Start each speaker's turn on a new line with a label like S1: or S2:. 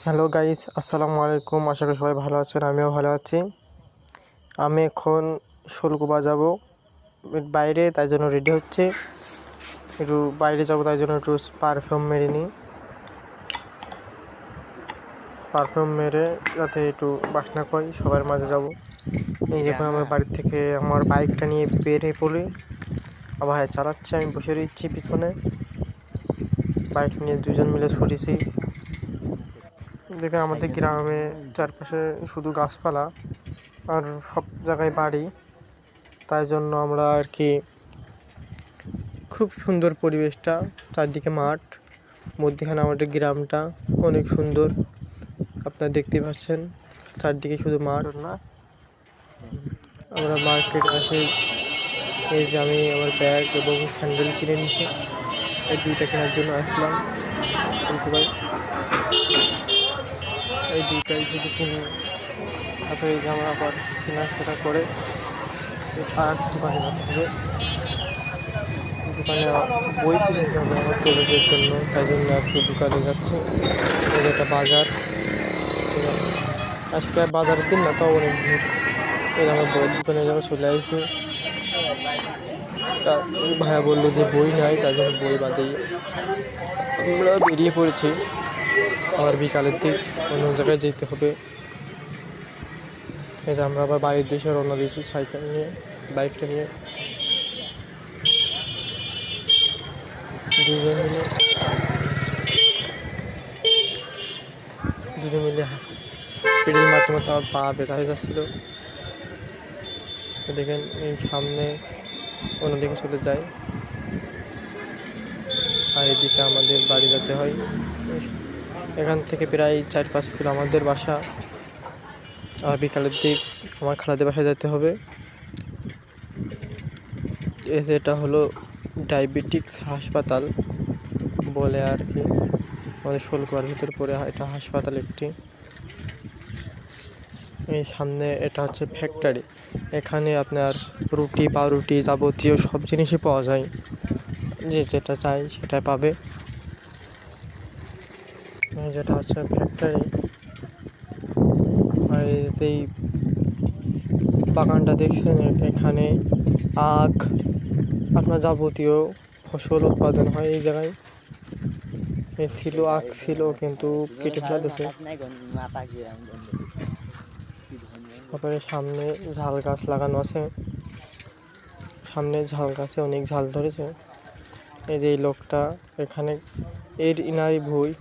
S1: Hello guys, আসসালামু আলাইকুম। আশা করি সবাই ভালো আছেন, আমিও ভালো আছি। আমি এখন শুল্ক বাজাবো বাইরে, তাই জন্য রেডি হচ্ছে। একটু বাইরে যাবো, তাই জন্য একটু পারফিউম মেরে নিই। পারফিউম মেরে যাতে একটু বাসনা করি, সবার মাঝে যাব। এই যখন আমার বাড়ি থেকে আমার বাইকটা নিয়ে বের হয়ে পড়ি, ভাই চালাচ্ছে, আমি বসে রয়েছি পিছনে। বাইক নিয়ে দুজন মিলে ছুটেছি। দেখে আমাদের গ্রামে চারপাশে শুধু গাছপালা আর সব জায়গায় বাড়ি, তাই জন্য আমরা আর কি খুব সুন্দর পরিবেশটা, চারদিকে মাঠ, মধ্যখানে আমাদের গ্রামটা অনেক সুন্দর। আপনারা দেখতে পাচ্ছেন চারদিকে শুধু মাঠ। না আমরা মার্কেট আসি, এই যে আমি আমার ব্যাগ এবং স্যান্ডেল কিনে নিয়েছি, এই দুইটা কেনার জন্য আসলাম শুনতে ভাই। এই দুইটাই শুধু কিনে, তারপরে এই যে আমরা আবার কেনাকাটা করে আর দোকানে যেতে হবে। দোকানে বই কিনতে হবে আমার কলেজের জন্য, তাই জন্য আর কি দোকানে যাচ্ছি। এটা একটা বাজার, আজকে বাজারের দিন না, তাও অনেক ভিড়। এই আমার বইয়ের দোকানে যাবো, চলে আসছি। ভাইয়া বললো যে বই নাই, তাই জন্য বই বাদেই আমরা বেরিয়ে পড়েছি। আবার বিকালের দিক অন্য জায়গায় যেতে হবে। এটা আমরা আবার বাড়ির দেশে রওনা দিয়েছি সাইকেল নিয়ে, বাইকটা নিয়ে দুজন মিলে স্পিডের মাধ্যমে তার পা ব্যথা হয়ে যাচ্ছিল। দেখেন এই সামনে অন্যদিকে চলে যায়, আর এদিকে আমাদের বাড়ি যেতে হয়। এখান থেকে প্রায় 4-5 কিলো আমাদের বাসা। আর বিকালের দিক আমার খালাদের বাসায় যেতে হবে। এটা হলো ডায়াবেটিক্স হাসপাতাল বলে আর কি, আমাদের শোলকুয়ার ভিতর পড়ে এটা হাসপাতাল একটি। এই সামনে এটা হচ্ছে ফ্যাক্টরি, এখানে আপনার রুটি পাউরুটি যাবতীয় সব জিনিসই পাওয়া যায়, যে যেটা চাই সেটা পাবে। যেটা হচ্ছে ফ্যাক্টরি। আর যেই বাগানটা দেখছেন, এখানে আখ, আপনার যাবতীয় ফসল উৎপাদন হয় এই জায়গায়। ছিল আখ ছিল, কিন্তু কেটে ফেলা দিয়েছে। তারপরে সামনে ঝাল গাছ লাগানো আছে, সামনে ঝাল গাছে অনেক ঝাল ধরেছে। এই যে লোকটা এখানে, ইনারই ভুঁই,